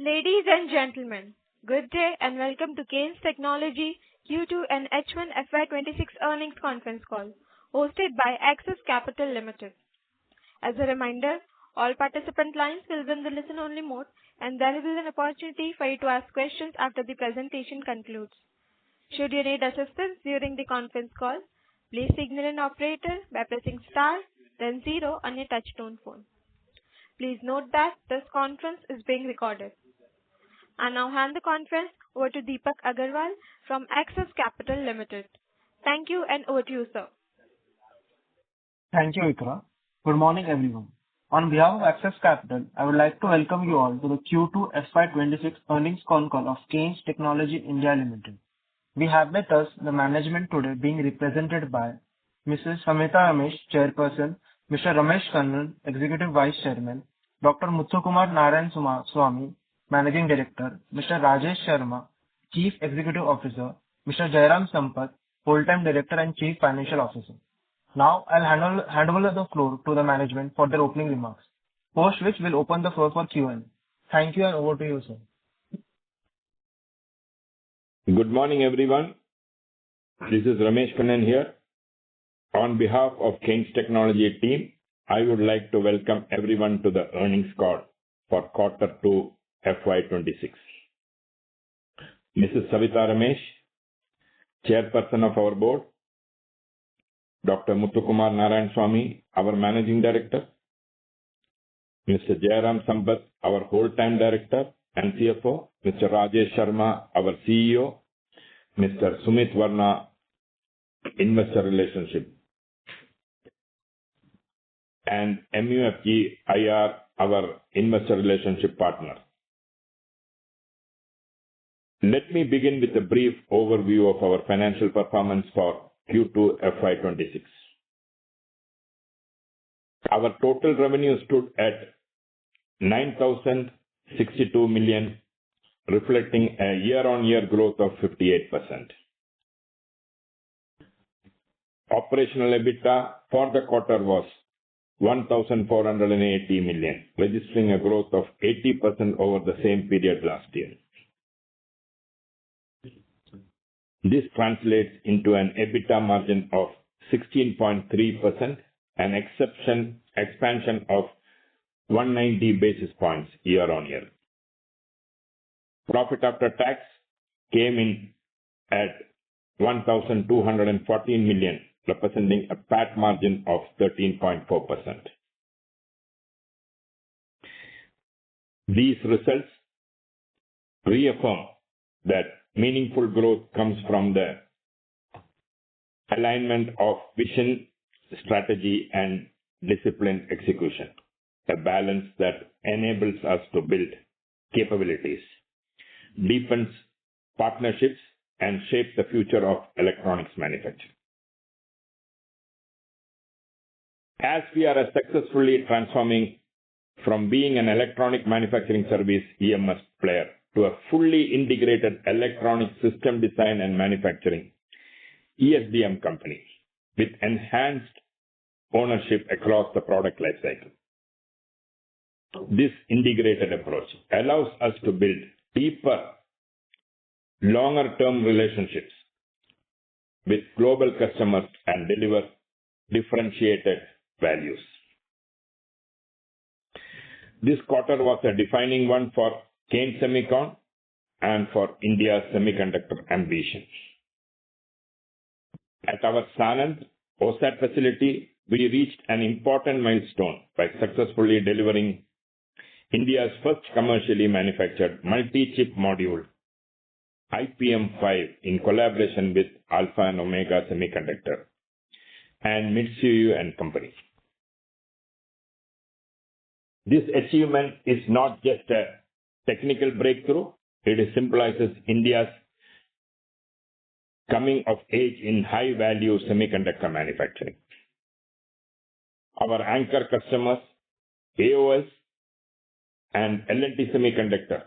Ladies and gentlemen, good day and welcome to Kaynes Technology Q2 and H1 FY26 earnings conference call, hosted by Axis Capital Limited. As a reminder, all participant lines will be in the listen-only mode, and there will be an opportunity for you to ask questions after the presentation concludes. Should you need assistance during the conference call, please signal an operator by pressing star, then 0 on your touch-tone phone. Please note that this conference is being recorded. I now hand the conference over to Deepak Agarwal from Axis Capital Limited. Thank you and over to you, sir. Thank you, Ikra. Good morning, everyone. On behalf of Axis Capital, I would like to welcome you all to the Q2 FY26 earnings Concall of Kaynes Technology India Limited. We have with us the management today being represented by Mrs. Samita Ramesh, Chairperson, Mr. Ramesh Kannan, Executive Vice Chairman, Dr. Muthukumar Narayan Swamy, Managing Director, Mr. Rajesh Sharma, Chief Executive Officer, Mr. Jairam Sampath, Full-Time Director and Chief Financial Officer. Now, I'll hand over the floor to the management for their opening remarks, post which we'll open the floor for Q&A. Thank you and over to you, sir. Good morning, everyone. This is Ramesh Kannan here. On behalf of Kaynes Technology team, I would like to welcome everyone to the earnings call for Q2 FY26. Mrs. Savita Ramesh, Chairperson of our board, Dr. Muthukumar Narayan Swamy, our Managing Director, Mr. Jairam Sampath, our Whole-Time Director and CFO, Mr. Rajesh Sharma, our CEO, Mr. Sumit Varna, Investor Relationship, and MUFG IR, our Investor Relationship partner. Let me begin with a brief overview of our financial performance for Q2 FY26. Our total revenue stood at 9,062 million, reflecting a year-on-year growth of 58%. Operational EBITDA for the quarter was 1,480 million, registering a growth of 80% over the same period last year. This translates into an EBITDA margin of 16.3%, an expansion of 190 basis points year-on-year. Profit after tax came in at 1,214 million, representing a PAT margin of 13.4%. These results reaffirm that meaningful growth comes from the alignment of vision, strategy, and disciplined execution, a balance that enables us to build capabilities, deepens partnerships, and shape the future of electronics manufacturing. As we are successfully transforming from being an electronic manufacturing service EMS player to a fully integrated electronic system design and manufacturing ESDM company with enhanced ownership across the product lifecycle. This integrated approach allows us to build deeper, longer-term relationships with global customers and deliver differentiated values. This quarter was a defining one for Kaynes Semicon and for India's semiconductor ambitions. At our Sanand OSAT facility, we reached an important milestone by successfully delivering India's first commercially manufactured multi-chip module, IPM5, in collaboration with Alpha and Omega Semiconductor and Mitsui and Company. This achievement is not just a technical breakthrough, it symbolizes India's coming of age in high-value semiconductor manufacturing. Our anchor customers, AOS and L&T Semiconductor,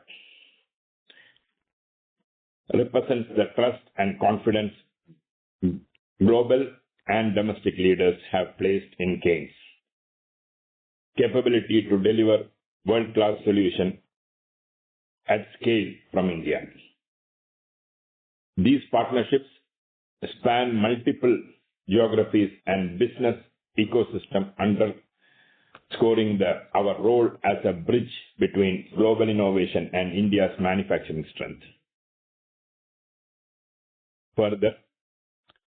represents the trust and confidence global and domestic leaders have placed in Kaynes' capability to deliver world-class solution at scale from India. These partnerships span multiple geographies and business ecosystem, underscoring our role as a bridge between global innovation and India's manufacturing strength. Further,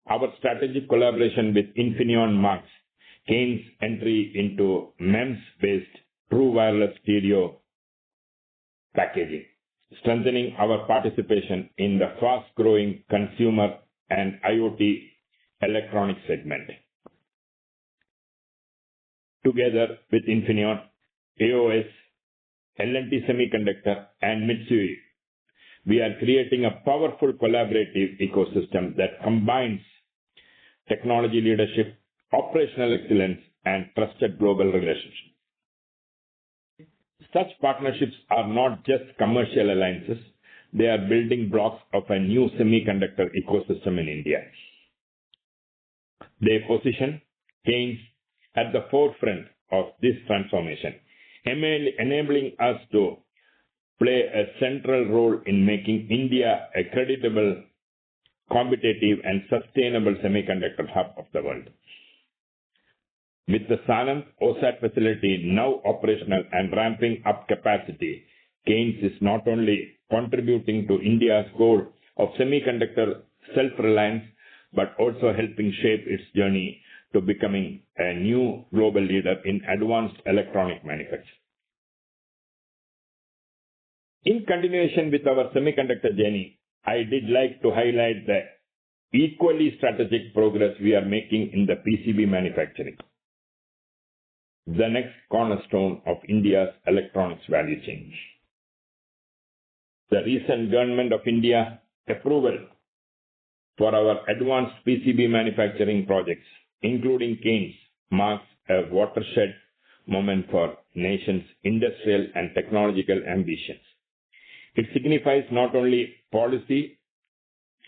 our strategic collaboration with Infineon marks Kaynes' entry into MEMS-based true wireless stereo packaging, strengthening our participation in the fast-growing consumer and IoT electronics segment. Together with Infineon, AOS, L&T Semiconductor, and Mitsui, we are creating a powerful collaborative ecosystem that combines technology leadership, operational excellence, and trusted global relationships. Such partnerships are not just commercial alliances, they are building blocks of a new semiconductor ecosystem in India. They position Kaynes at the forefront of this transformation, enabling us to play a central role in making India a credible, competitive, and sustainable semiconductor hub of the world. With the Sanand OSAT facility now operational and ramping up capacity, Kaynes is not only contributing to India's goal of semiconductor self-reliance, but also helping shape its journey to becoming a new global leader in advanced electronic manufacturing. In continuation with our semiconductor journey, I did like to highlight the equally strategic progress we are making in the PCB manufacturing, the next cornerstone of India's electronics value chain. The recent Government of India approval for our advanced PCB manufacturing projects, including Kaynes, marks a watershed moment for nation's industrial and technological ambitions. It signifies not only policy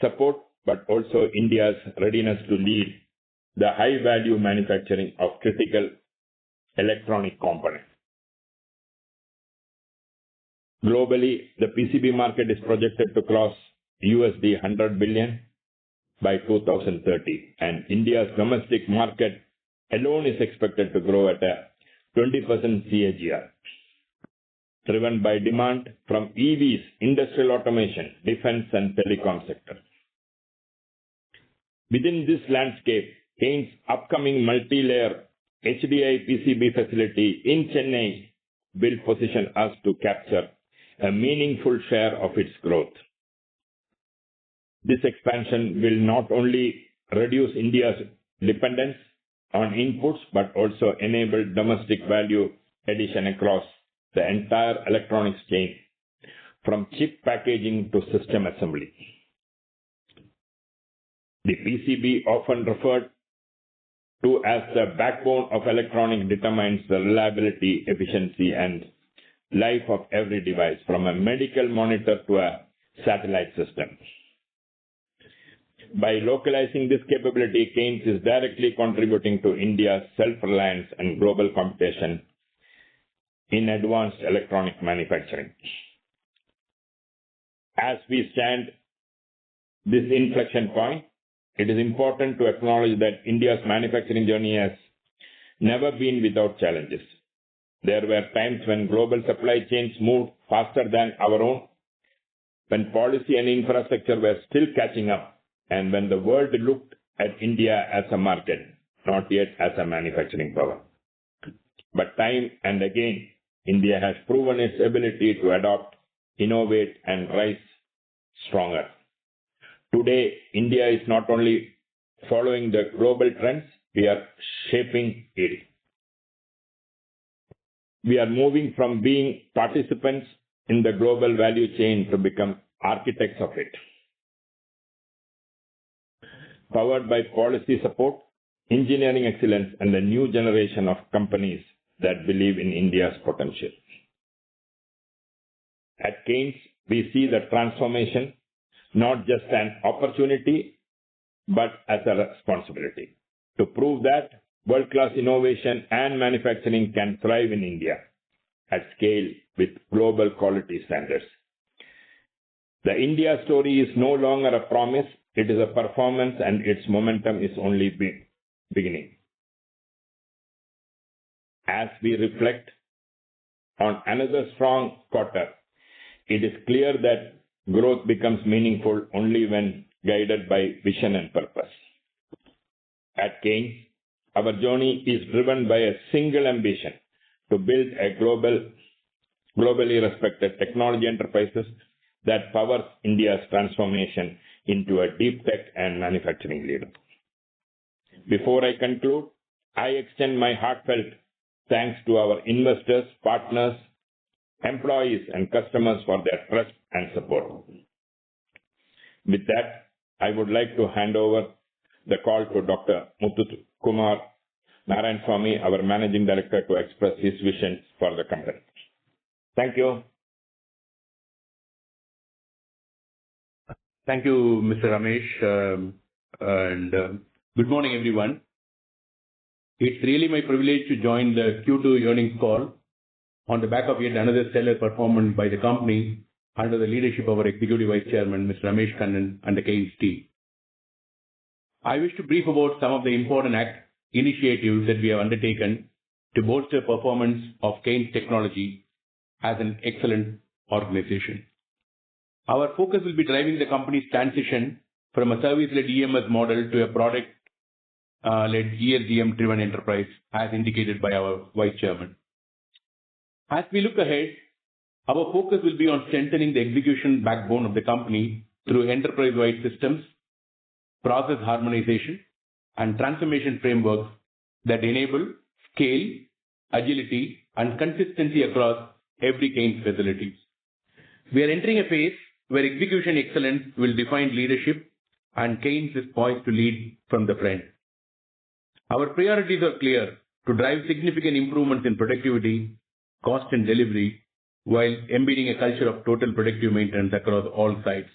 support, but also India's readiness to lead the high-value manufacturing of critical electronic components. Globally, the PCB market is projected to cross $100 billion by 2030, and India's domestic market alone is expected to grow at a 20% CAGR, driven by demand from EVs, industrial automation, defense, and telecom sectors. Within this landscape, Kaynes' upcoming multi-layer HDI PCB facility in Chennai will position us to capture a meaningful share of its growth. This expansion will not only reduce India's dependence on inputs, but also enable domestic value addition across the entire electronics chain, from chip packaging to system assembly. The PCB, often referred to as the backbone of electronics, determines the reliability, efficiency, and life of every device, from a medical monitor to a satellite system. By localizing this capability, Kaynes is directly contributing to India's self-reliance and global competition in advanced electronic manufacturing. As we stand this inflection point, it is important to acknowledge that India's manufacturing journey has never been without challenges. There were times when global supply chains moved faster than our own, when policy and infrastructure were still catching up, and when the world looked at India as a market, not yet as a manufacturing power. But time and again, India has proven its ability to adapt, innovate, and rise stronger. Today, India is not only following the global trends, we are shaping it. We are moving from being participants in the global value chain to become architects of it. Powered by policy support, engineering excellence, and a new generation of companies that believe in India's potential. At Kaynes, we see the transformation not just an opportunity, but as a responsibility to prove that world-class innovation and manufacturing can thrive in India at scale with global quality standards. The India story is no longer a promise, it is a performance, and its momentum is only beginning. As we reflect on another strong quarter, it is clear that growth becomes meaningful only when guided by vision and purpose. At Kaynes, our journey is driven by a single ambition: to build a globally respected technology enterprises that powers India's transformation into a deep tech and manufacturing leader. Before I conclude, I extend my heartfelt thanks to our investors, partners, employees, and customers for their trust and support. With that, I would like to hand over the call to Dr. Muthukumar Narayanaswamy, our Managing Director, to express his vision for the company. Thank you. Thank you, Mr. Ramesh, and good morning, everyone. It's really my privilege to join the Q2 earnings call on the back of yet another stellar performance by the company under the leadership of our Executive Vice Chairman, Mr. Ramesh Kannan, and the Kaynes team. I wish to brief about some of the important initiatives that we have undertaken to bolster performance of Kaynes Technology as an excellent organization. Our focus will be driving the company's transition from a service-led EMS model to a product-led ESDM-driven enterprise, as indicated by our Vice Chairman. As we look ahead, our focus will be on strengthening the execution backbone of the company through enterprise-wide systems, process harmonization, and transformation frameworks that enable scale, agility, and consistency across every Kaynes facility. We are entering a phase where execution excellence will define leadership, and Kaynes is poised to lead from the front. Our priorities are clear: to drive significant improvements in productivity, cost, and delivery, while embedding a culture of total predictive maintenance across all sites.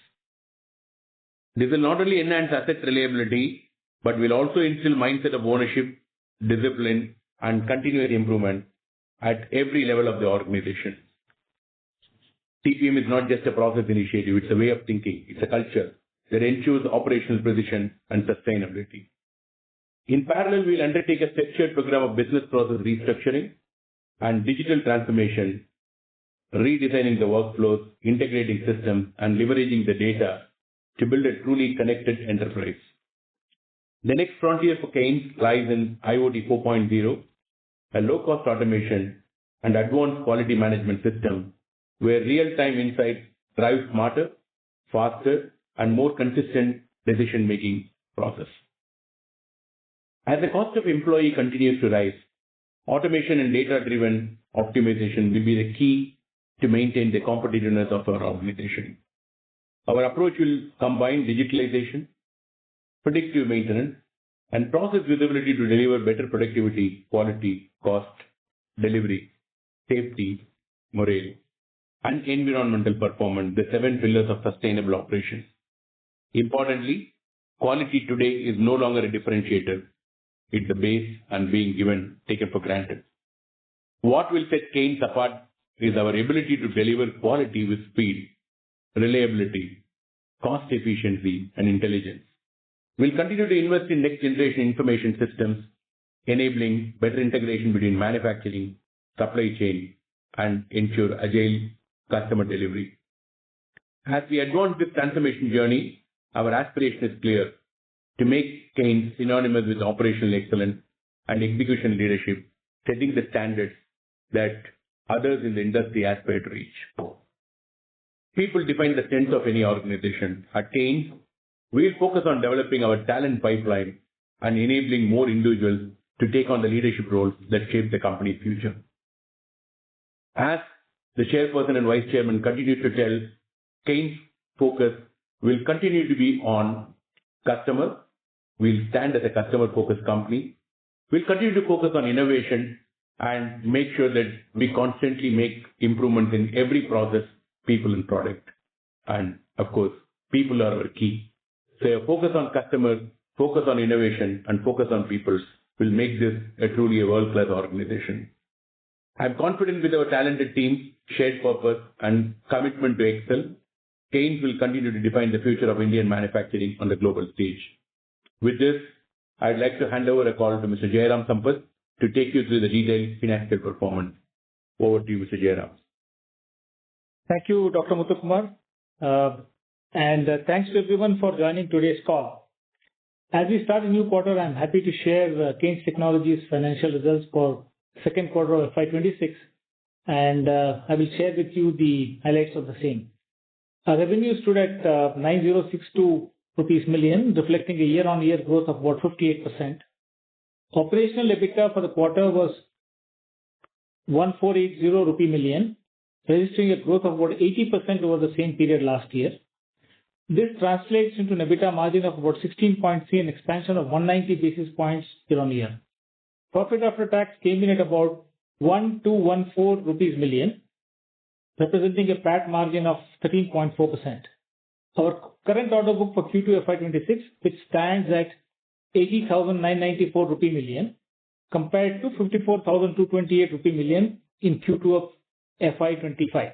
This will not only enhance asset reliability, but will also instill mindset of ownership, discipline, and continuous improvement at every level of the organization. TPM is not just a process initiative, it's a way of thinking, it's a culture that ensures operational precision and sustainability. In parallel, we will undertake a structured program of business process restructuring and digital transformation, redesigning the workflows, integrating systems, and leveraging the data to build a truly connected enterprise. The next frontier for Kaynes lies in IoT 4.0, a low-cost automation and advanced quality management system where real-time insights drive smarter, faster, and more consistent decision-making process. As the cost of employee continues to rise, automation and data-driven optimization will be the key to maintain the competitiveness of our organization. Our approach will combine digitalization, predictive maintenance, and process visibility to deliver better productivity, quality, cost, delivery, safety, morale, and environmental performance, the 7 pillars of sustainable operations. Importantly, quality today is no longer a differentiator. It's the base and being taken for granted. What will set Kaynes apart is our ability to deliver quality with speed, reliability, cost efficiency, and intelligence. We'll continue to invest in next generation information systems, enabling better integration between manufacturing, supply chain, and ensure agile customer delivery. As we advance this transformation journey, our aspiration is clear: to make Kaynes synonymous with operational excellence and execution leadership, setting the standards that others in the industry aspire to reach. People define the strength of any organization. At Kaynes, we will focus on developing our talent pipeline and enabling more individuals to take on the leadership roles that shape the company's future. As the chairperson and vice chairman continue to tell, Kaynes' focus will continue to be on customer. We'll stand as a customer-focused company. We'll continue to focus on innovation and make sure that we constantly make improvements in every process, people, and product. And of course, people are our key. So a focus on customers, focus on innovation, and focus on people will make this truly a world-class organization. I'm confident with our talented team, shared purpose, and commitment to excel. Kaynes will continue to define the future of Indian manufacturing on the global stage. With this, I'd like to hand over a call to Mr. Jairam Sampath to take you through the detailed financial performance. Over to you, Mr. Jairam. Thank you, Dr. Muthukumar. Thanks to everyone for joining today's call. As we start a new quarter, I'm happy to share Kaynes Technology's financial results for second quarter of FY26, and I will share with you the highlights of the same. Our revenue stood at 9062 million rupees, reflecting a year-on-year growth of about 58%. Operational EBITDA for the quarter was 1480 million, registering a growth of about 80% over the same period last year. This translates into an EBITDA margin of about 16.3%, an expansion of 190 basis points year-on-year. Profit after tax came in at about 1214 million rupees, representing a PAT margin of 13.4%. Our current order book for Q2 FY26, which stands at 80,994 million, compared to 54,228 million in Q2 of FY25.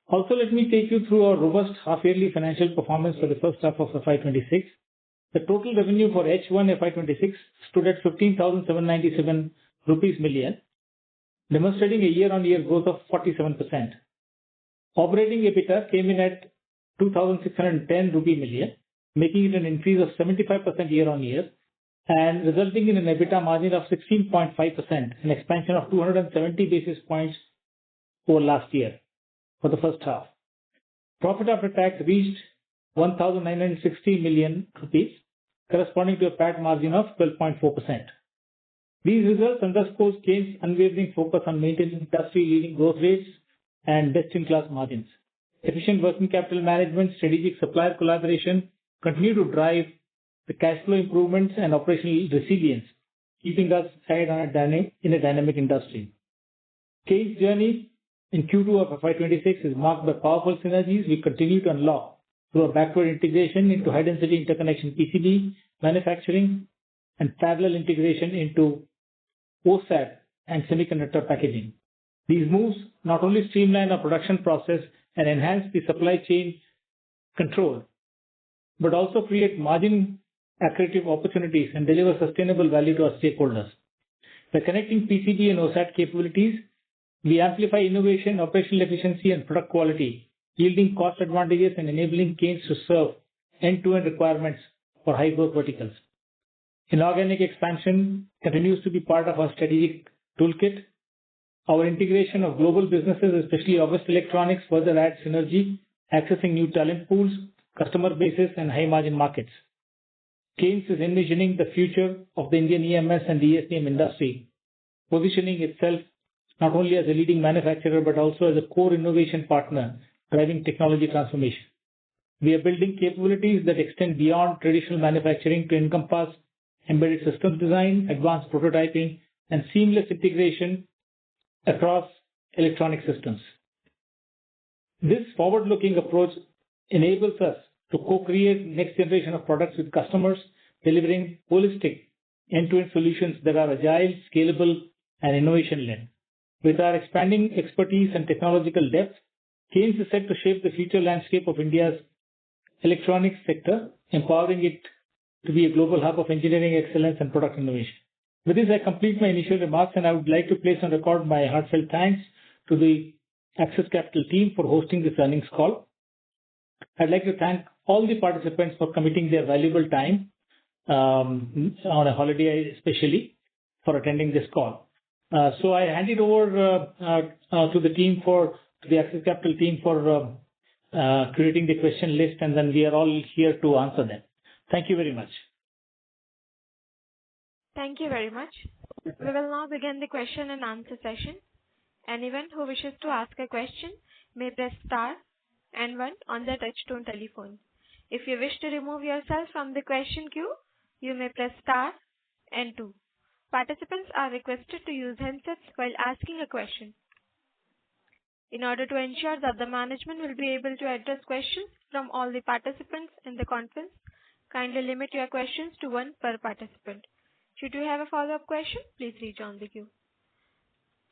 Also, let me take you through our robust half-yearly financial performance for the first half of FY26. The total revenue for H1 FY26 stood at 15,797 million, demonstrating a year-on-year growth of 47%. Operating EBITDA came in at 2,610 million, making it an increase of 75% year-on-year and resulting in an EBITDA margin of 16.5%, an expansion of 270 basis points over last year for the first half. Profit after tax reached 1,960 million rupees, corresponding to a PAT margin of 12.4%. These results underscore Kaynes' unwavering focus on maintaining industry-leading growth rates and best-in-class margins. Efficient working capital management, strategic supplier collaboration continue to drive the cash flow improvements and operational resilience, keeping us ahead in a dynamic industry. Kaynes' journey in Q2 of FY26 is marked by powerful synergies we continue to unlock through a backward integration into high-density interconnection PCB manufacturing and parallel integration into OSAT and semiconductor packaging. These moves not only streamline our production process and enhance the supply chain control, but also create margin-accretive opportunities and deliver sustainable value to our stakeholders. By connecting PCB and OSAT capabilities, we amplify innovation, operational efficiency, and product quality, yielding cost advantages and enabling Kaynes to serve end-to-end requirements for high-growth verticals. Inorganic expansion continues to be part of our strategic toolkit. Our integration of global businesses, especially August Electronics, further adds synergy, accessing new talent pools, customer bases, and high-margin markets. Kaynes is envisioning the future of the Indian EMS and ESDM industry, positioning itself not only as a leading manufacturer but also as a core innovation partner driving technology transformation. We are building capabilities that extend beyond traditional manufacturing to encompass embedded systems design, advanced prototyping, and seamless integration across electronic systems. This forward-looking approach enables us to co-create next generation of products with customers, delivering holistic end-to-end solutions that are agile, scalable, and innovation-led. With our expanding expertise and technological depth, Kaynes is set to shape the future landscape of India's electronics sector, empowering it to be a global hub of engineering excellence and product innovation. With this, I complete my initial remarks, and I would like to place on record my heartfelt thanks to the Axis Capital team for hosting this earnings call. I'd like to thank all the participants for committing their valuable time on a holiday, especially for attending this call. So I hand it over to the Axis Capital team for creating the question list, and then we are all here to answer them. Thank you very much. Thank you very much. We will now begin the question and answer session. Anyone who wishes to ask a question may press star and 1 on their touchtone telephone. If you wish to remove yourself from the question queue, you may press star and 2. Participants are requested to use handsets while asking a question. In order to ensure that the management will be able to address questions from all the participants in the conference, kindly limit your questions to 1 per participant. Should you have a follow-up question, please rejoin the queue.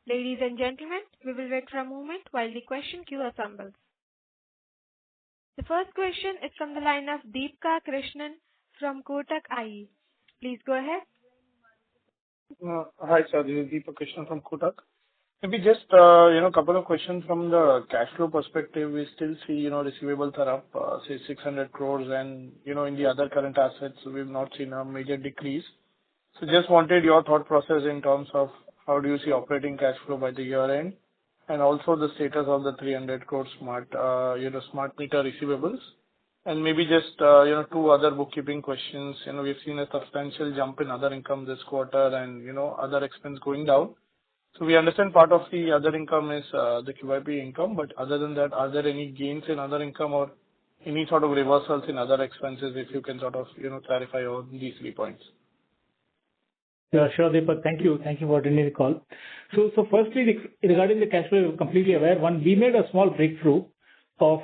Ladies and gentlemen, we will wait for a moment while the question queue assembles. The first question is from the line of Deepika Krishnan from Kotak IE. Please go ahead. Hi, sir. This is Deepak Krishnan from Kotak. Maybe just, couple of questions from the cash flow perspective. We still see, receivables are up, say 600 crores and, in the other current assets, we've not seen a major decrease. So just wanted your thought process in terms of how do you see operating cash flow by the year end, and also the status of the 300 crore smart meter receivables. And maybe just, two other bookkeeping questions. We've seen a substantial jump in other income this quarter and, other expense going down. So we understand part of the other income is the QIP income, but other than that, are there any gains in other income or any sort of reversals in other expenses, if you can sort of, clarify on these 3 points? Yeah, sure, Deepak. Thank you. Thank you for attending the call. So firstly, regarding the cash flow, we're completely aware. We made a small breakthrough of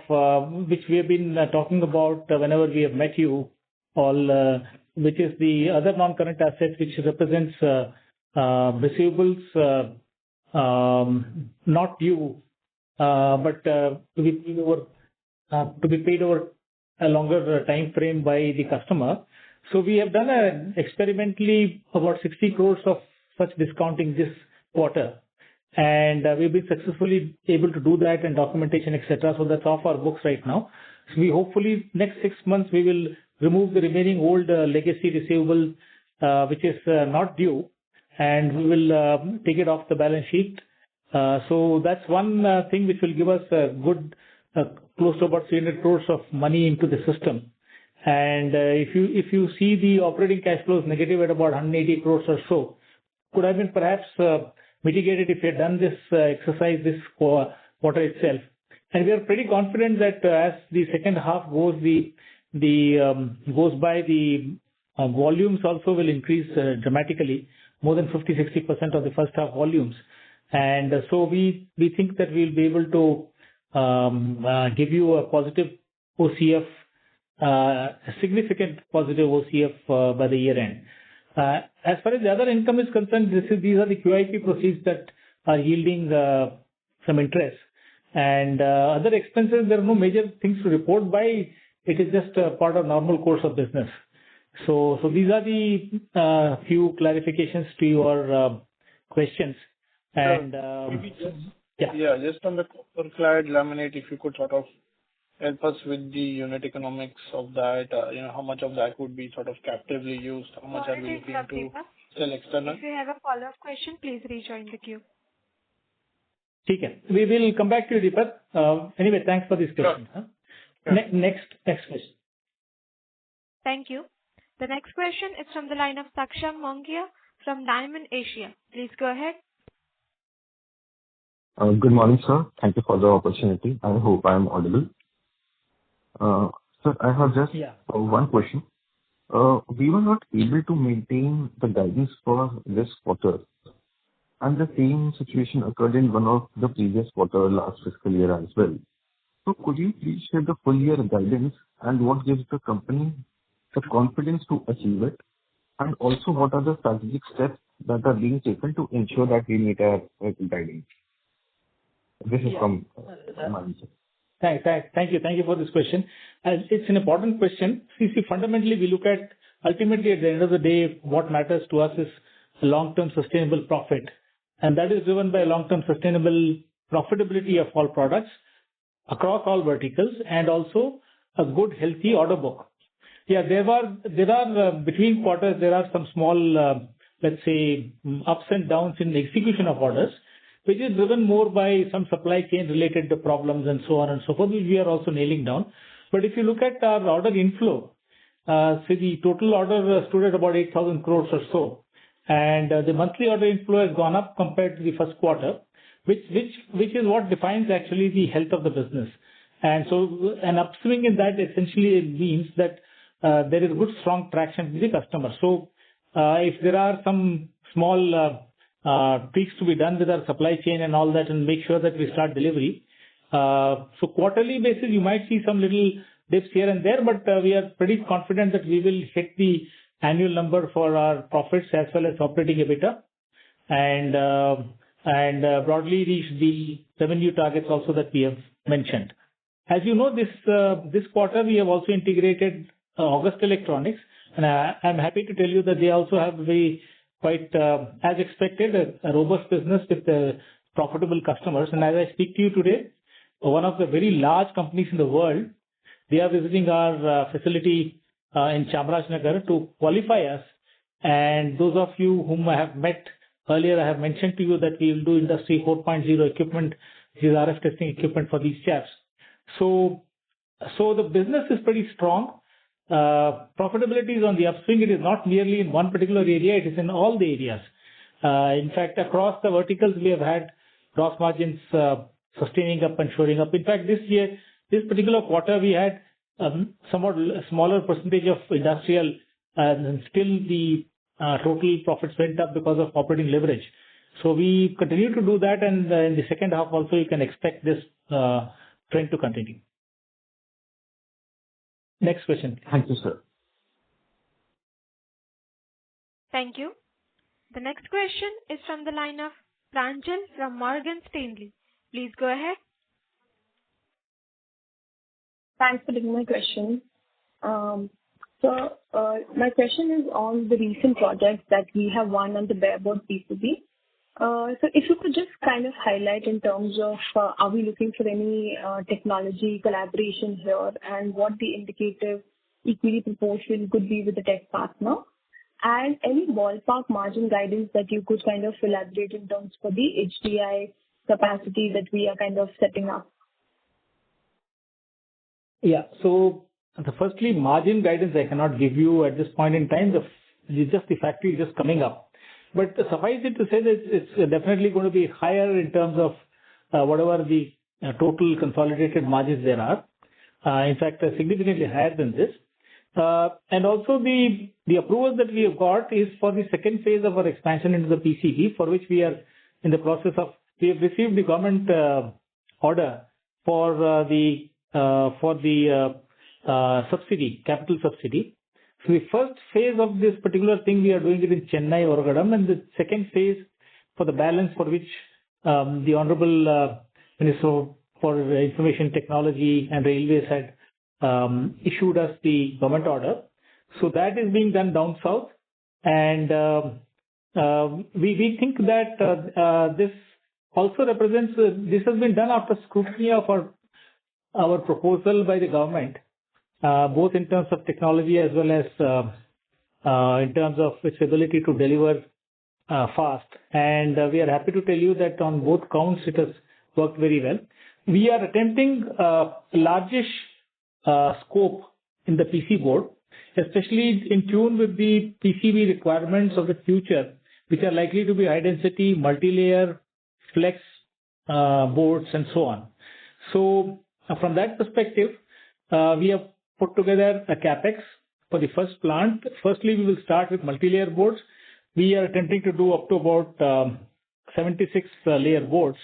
which we have been talking about whenever we have met you all, which is the other non-current assets, which represents receivables not due, but to be paid over a longer time frame by the customer. So we have done experimentally about 60 crores of such discounting this quarter, and we've been successfully able to do that and documentation, etc. So that's off our books right now. So we hopefully next 6 months we will remove the remaining old legacy receivable, which is not due, and we will take it off the balance sheet. So that's one thing which will give us a good close to about 300 crores of money into the system. And if you see the operating cash flows negative at about 180 crores or so, could have been perhaps mitigated if we had done this exercise this quarter itself. And we are pretty confident that as the second half goes by, the volumes also will increase dramatically, more than 50-60% of the first half volumes. And so we think that we'll be able to give you a positive OCF, a significant positive OCF by the year end. As far as the other income is concerned, these are the QIP proceeds that are yielding some interest. And other expenses, there are no major things to report by. It is just a part of normal course of business. So these are the few clarifications to your questions. And maybe just on the copper clad laminate, if you could sort of help us with the unit economics of that, how much of that would be sort of captively used, how much are we looking to sell external? If you have a follow-up question, please rejoin the queue. Okay. We will come back to you, Deepak. Anyway, thanks for this question. Sure. Huh? Next question. Thank you. The next question is from the line of Saksham Mongia from Diamond Asia. Please go ahead. Good morning, sir. Thank you for the opportunity. I hope I am audible. Sir, I have just one question. We were not able to maintain the guidance for this quarter, and the same situation occurred in one of the previous quarter last fiscal year as well. So could you please share the full year guidance and what gives the company the confidence to achieve it? And also, what are the strategic steps that are being taken to ensure that we meet our guidance? This is from my answer. Thank you for this question. It's an important question. See, fundamentally, we look at ultimately at the end of the day, what matters to us is long-term sustainable profit. And that is driven by long-term sustainable profitability of all products across all verticals and also a good, healthy order book. Yeah, there are between quarters, there are some small, let's say, ups and downs in the execution of orders, which is driven more by some supply chain related to problems and so on and so forth, which we are also nailing down. But if you look at our order inflow, the total order stood at about 8,000 crores or so. And the monthly order inflow has gone up compared to the first quarter, which is what defines actually the health of the business. And so an upswing in that essentially means that there is good, strong traction with the customer. So if there are some small tweaks to be done with our supply chain and all that and make sure that we start delivery. So quarterly basis, you might see some little dips here and there, but we are pretty confident that we will hit the annual number for our profits as well as operating EBITDA and broadly reach the revenue targets also that we have mentioned. As you know, this quarter we have also integrated August Electronics, and I'm happy to tell you that they also have quite as expected a robust business with profitable customers. And as I speak to you today, one of the very large companies in the world, they are visiting our facility in Chamarajanagar to qualify us. And those of you whom I have met earlier, I have mentioned to you that we will do Industry 4.0 equipment, which is RF testing equipment for these chaps. So the business is pretty strong. Profitability is on the upswing. It is not merely in one particular area, it is in all the areas. In fact, across the verticals, we have had gross margins sustaining up and showing up. In fact, this particular quarter, we had somewhat smaller percentage of industrial, and still the total profits went up because of operating leverage. So we continue to do that, and in the second half also, you can expect this trend to continue. Next question. Thank you, sir. Thank you. The next question is from the line of Pranjal from Morgan Stanley. Please go ahead. Thanks for taking my question. My question is on the recent projects that we have won on the bareboard PCB. So if you could just kind of highlight in terms of are we looking for any technology collaboration here, and what the indicative equity proportion could be with the tech partner, and any ballpark margin guidance that you could kind of elaborate in terms for the HDI capacity that we are kind of setting up. Yeah. So firstly, margin guidance I cannot give you at this point in time. The factory is just coming up. But suffice it to say that it's definitely going to be higher in terms of whatever the total consolidated margins there are. In fact, significantly higher than this. And also the approval that we have got is for the second phase of our expansion into the PCB, for which we are in the process of. We have received the government order for the subsidy, capital subsidy. So the first phase of this particular thing, we are doing it in Chennai, Oragadam, and the second phase for the balance, for which the Honorable Minister for Information Technology and Railways had issued us the government order. So that is being done down south, and we think that this also represents, this has been done after scrutiny of our proposal by the government, both in terms of technology as well as in terms of its ability to deliver fast. And we are happy to tell you that on both counts, it has worked very well. We are attempting largish scope in the PC board, especially in tune with the PCB requirements of the future, which are likely to be high density, multi-layer, flex boards, and so on. So from that perspective, we have put together a capex for the first plant. Firstly, we will start with multi-layer boards. We are attempting to do up to about 76 layer boards.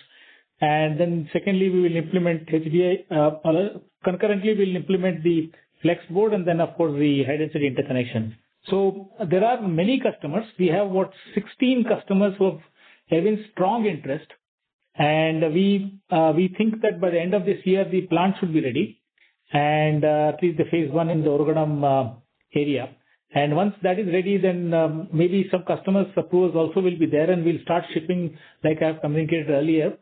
And then secondly, we will implement HDI. Concurrently, we will implement the flex board, and then of course the high density interconnection. So there are many customers. We have about 16 customers who have having strong interest. And we think that by the end of this year, the plant should be ready. And at least the phase one in the Oragadam area. And once that is ready, then maybe some customers' approvals also will be there, and we'll start shipping, like I have communicated earlier,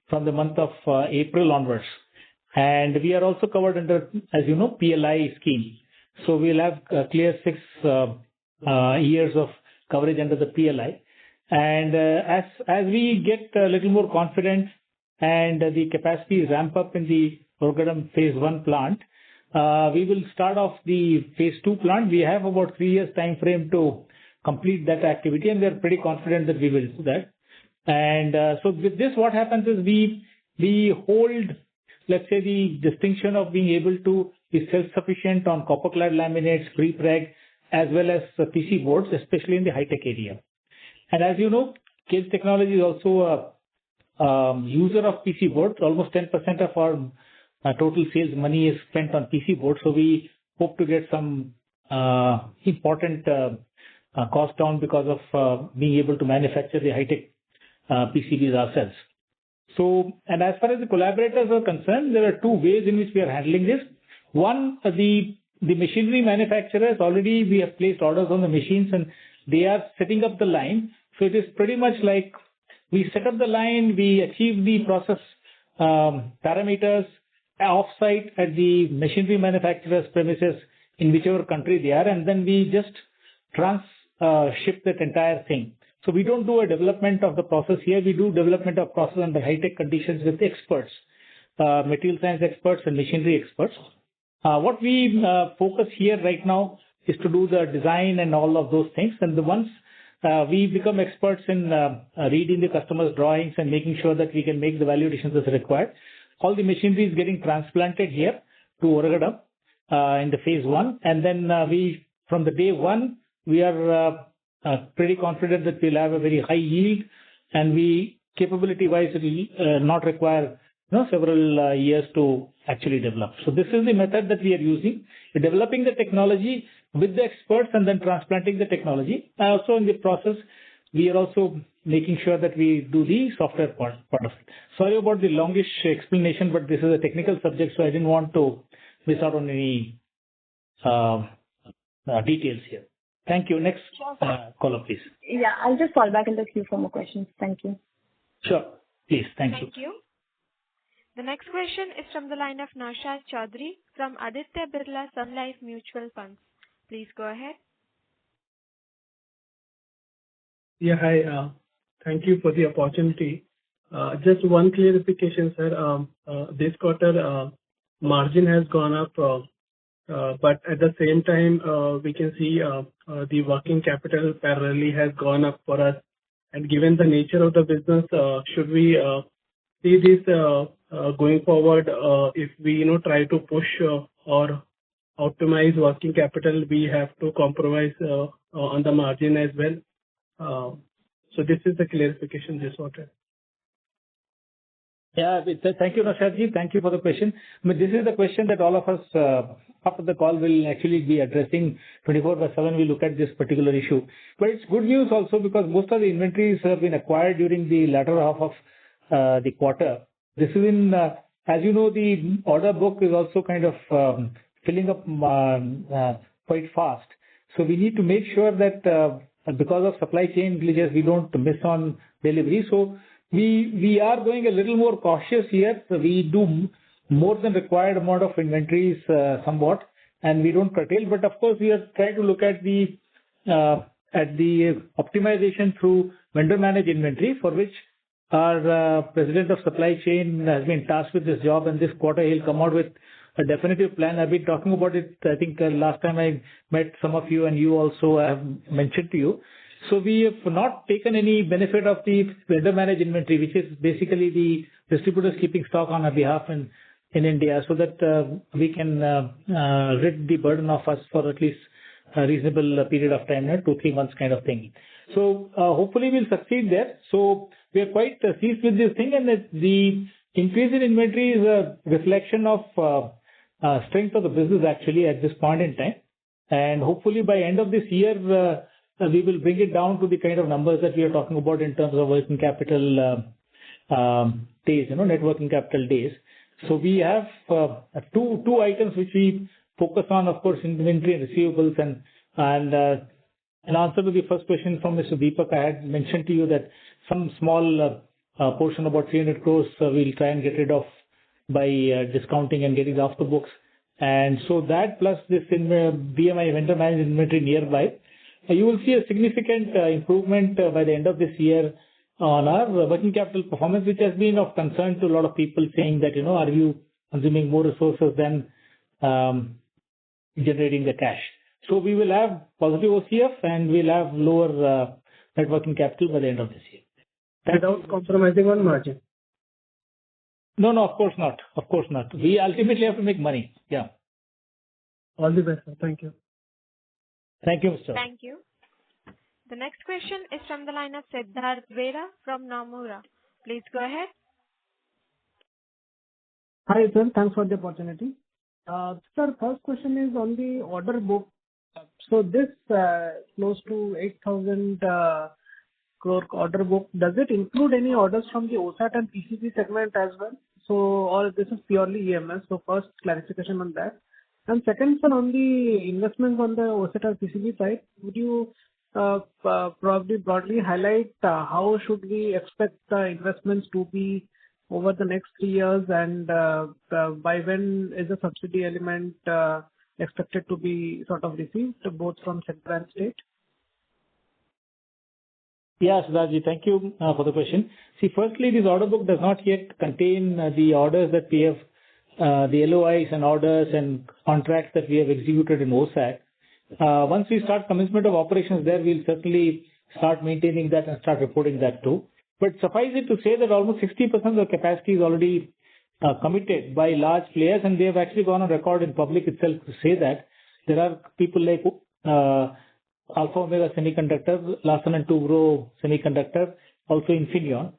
from the month of April onwards. And we are also covered under, as you know, PLI scheme. So we'll have clear 6 years of coverage under the PLI. And as we get a little more confident and the capacity ramp up in the Oragadam phase 1 plant, we will start off the phase 2 plant. We have about 3 years time frame to complete that activity, and we are pretty confident that we will do that. And so with this, what happens is we hold, let's say, the distinction of being able to be self-sufficient on copper-clad laminates, pre-preg, as well as PC boards, especially in the high-tech area. And as you know, Kaynes Technology is also a user of PC boards. Almost 10% of our total sales money is spent on PC boards. So we hope to get some important cost down because of being able to manufacture the high-tech PCBs ourselves. So, and as far as the collaborators are concerned, there are two ways in which we are handling this. One, the machinery manufacturers, already we have placed orders on the machines and they are setting up the line. So it is pretty much like we set up the line, we achieve the process parameters off-site at the machinery manufacturer's premises in whichever country they are, and then we just ship that entire thing. So we don't do a development of the process here. We do development of process under high-tech conditions with experts, material science experts and machinery experts. What we focus here right now is to do the design and all of those things. And once we become experts in reading the customer's drawings and making sure that we can make the value additions as required, all the machinery is getting transplanted here to Oragadam in the phase 1. And then from the day 1, we are pretty confident that we'll have a very high yield, and capability-wise, it will not require several years to actually develop. So this is the method that we are using. We're developing the technology with the experts and then transplanting the technology. Also in the process, we are also making sure that we do the software part of it. Sorry about the longish explanation, but this is a technical subject, so I didn't want to miss out on any details here. Thank you. Next caller, please. Yeah, I'll just fall back in the queue for more questions. Thank you. Sure. Please. Thank you. Thank you. The next question is from the line of Naushad Chaudhary from Aditya Birla Sun Life Mutual Funds. Please go ahead. Yeah, hi. Thank you for the opportunity. Just one clarification, sir. This quarter, margin has gone up, but at the same time, we can see the working capital parallelly has gone up for us. And given the nature of the business, should we see this going forward? If we try to push or optimize working capital, we have to compromise on the margin as well. So this is the clarification just wanted. Yeah, thank you, Naushadji. Thank you for the question. I mean, this is the question that all of us after the call will actually be addressing 24/7. We look at this particular issue. But it's good news also because most of the inventories have been acquired during the latter half of the quarter. This is in, as you know, the order book is also kind of filling up quite fast. So we need to make sure that because of supply chain glitches, we don't miss on delivery. So we are going a little more cautious here. So we do more than required amount of inventories somewhat, and we don't curtail. But of course, we are trying to look at the optimization through vendor managed inventory, for which our president of supply chain has been tasked with this job, and this quarter he'll come out with a definitive plan. I've been talking about it, I think last time I met some of you and you also have mentioned to you. So we have not taken any benefit of the vendor managed inventory, which is basically the distributors keeping stock on our behalf in India, so that we can rid the burden of us for at least a reasonable period of time, 2-3 months kind of thing. So hopefully we'll succeed there. So we are quite pleased with this thing, and the increase in inventory is a reflection of strength of the business actually at this point in time. And hopefully by end of this year, we will bring it down to the kind of numbers that we are talking about in terms of working capital days, net working capital days. So we have two items which we focus on, of course, inventory and receivables. And in answer to the first question from Mr. Deepak, I had mentioned to you that some small portion, about 300 crores, we'll try and get rid of by discounting and getting off the books. And so that plus this BMI vendor managed inventory nearby, you will see a significant improvement by the end of this year on our working capital performance, which has been of concern to a lot of people, saying that, are you consuming more resources than generating the cash? So we will have positive OCF and we'll have lower net working capital by the end of this year. Without compromising on margin? No, of course not. Of course not. We ultimately have to make money. Yeah. All the best, sir. Thank you. Thank you, Mr. Thank you. The next question is from the line of Siddharth Vera from Nomura. Please go ahead. Hi, sir. Thanks for the opportunity. Sir, first question is on the order book. So this close to 8,000 crore order book, does it include any orders from the OSAT and PCB segment as well? So, or this is purely EMS? So first clarification on that. And second, sir, on the investments on the OSAT or PCB side, would you probably broadly highlight how should we expect the investments to be over the next 3 years, and by when is the subsidy element expected to be sort of received, both from central and state? Yeah, Siddharthji, thank you for the question. See, firstly, this order book does not yet contain the orders that we have, the LOIs and orders and contracts that we have executed in OSAT. Once we start commencement of operations there, we'll certainly start maintaining that and start reporting that too. But suffice it to say that almost 60% of the capacity is already committed by large players, and they have actually gone on record in public itself to say that there are people like Alpha Omega Semiconductors, Larsen and Toubro Semiconductor, also Infineon.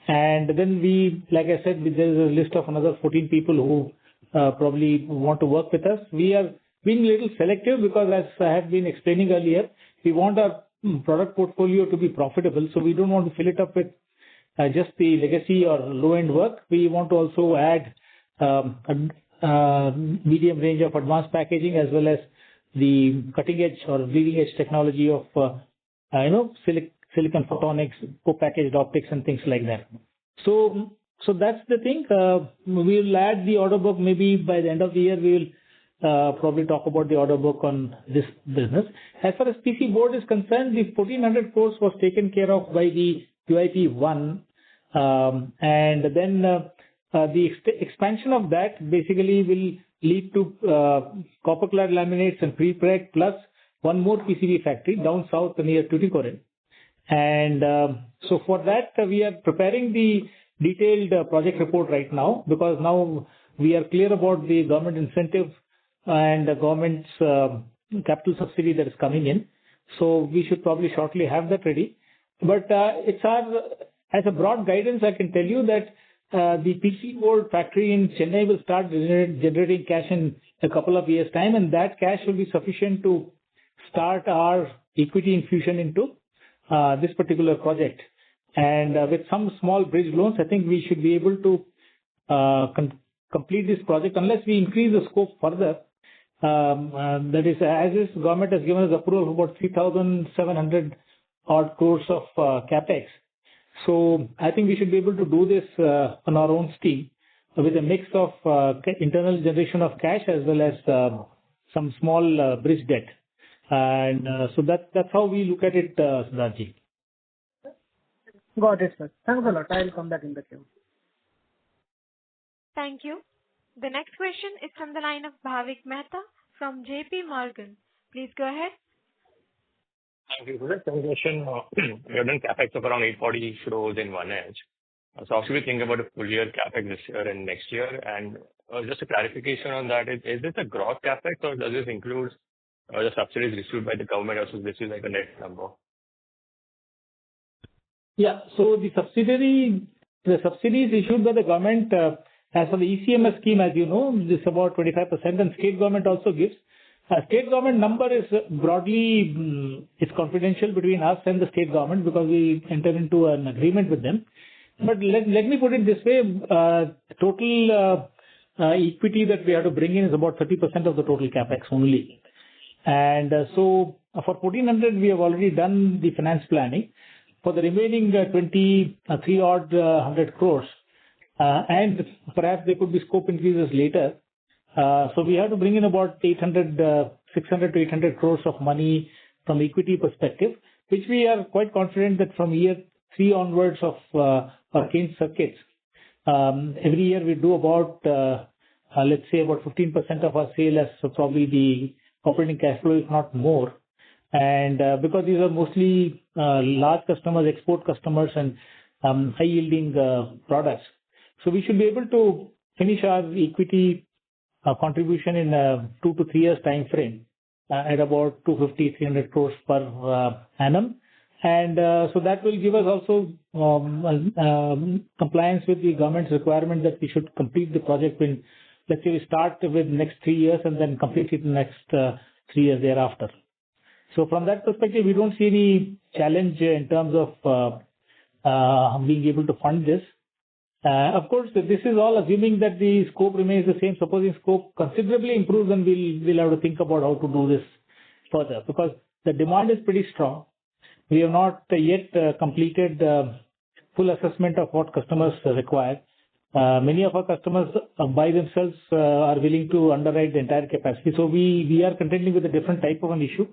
And then we, like I said, there is a list of another 14 people who probably want to work with us. We are being a little selective because, as I have been explaining earlier, we want our product portfolio to be profitable. So we don't want to fill it up with just the legacy or low-end work. We want to also add a medium range of advanced packaging as well as the cutting edge or bleeding edge technology of silicon photonics, co-packaged optics, and things like that. So that's the thing. We'll add the order book maybe by the end of the year. We will probably talk about the order book on this business. As far as PC board is concerned, the 1400 crores was taken care of by the QIP 1, and then the expansion of that basically will lead to copper clad laminates and pre-preg plus one more PCB factory down south near Tuticorin. And so for that, we are preparing the detailed project report right now, because now we are clear about the government incentive and the government's capital subsidy that is coming in. So we should probably shortly have that ready. But it's as a broad guidance, I can tell you that the PC board factory in Chennai will start generating cash in a couple of years' time, and that cash will be sufficient to start our equity infusion into this particular project. And with some small bridge loans, I think we should be able to complete this project unless we increase the scope further. That is, as this government has given us approval of about 3,700 odd crores of capex. So I think we should be able to do this on our own steam with a mix of internal generation of cash as well as some small bridge debt. And so that's how we look at it, Siddharthji. Got it, sir. Thanks a lot. I'll come back in the queue. Thank you. The next question is from the line of Bhavik Mehta from JP Morgan. Please go ahead. Thank you. For the question, we have done capex of around 840 crores in one edge. So how should we think about a full year capex this year and next year? And just a clarification on that, is this a gross capex or does this include the subsidies received by the government, or so this is like a net number? Yeah, so the subsidies issued by the government, as for the ECMS scheme, as you know, this is about 25%, and state government also gives. State government number is broadly it's confidential between us and the state government because we enter into an agreement with them. But let me put it this way: total equity that we have to bring in is about 30% of the total capex only. And so for 1400, we have already done the finance planning. For the remaining 23 odd 100 crores, and perhaps there could be scope increases later. So we have to bring in about 600 to 800 crores of money from equity perspective, which we are quite confident that from year 3 onwards of our Kaynes circuits, every year we do about, let's say about 15% of our sale as probably the operating cash flow, if not more. And because these are mostly large customers, export customers, and high yielding products. So we should be able to finish our equity contribution in a 2 to 3 years time frame at about 250-300 crores per annum. And so that will give us also compliance with the government's requirement that we should complete the project when, let's say, we start with next 3 years and then complete it in the next 3 years thereafter. So from that perspective, we don't see any challenge in terms of being able to fund this. Of course, this is all assuming that the scope remains the same. Supposing scope considerably improves, then we'll have to think about how to do this further, because the demand is pretty strong. We have not yet completed full assessment of what customers require. Many of our customers by themselves are willing to underwrite the entire capacity. So we are contending with a different type of an issue.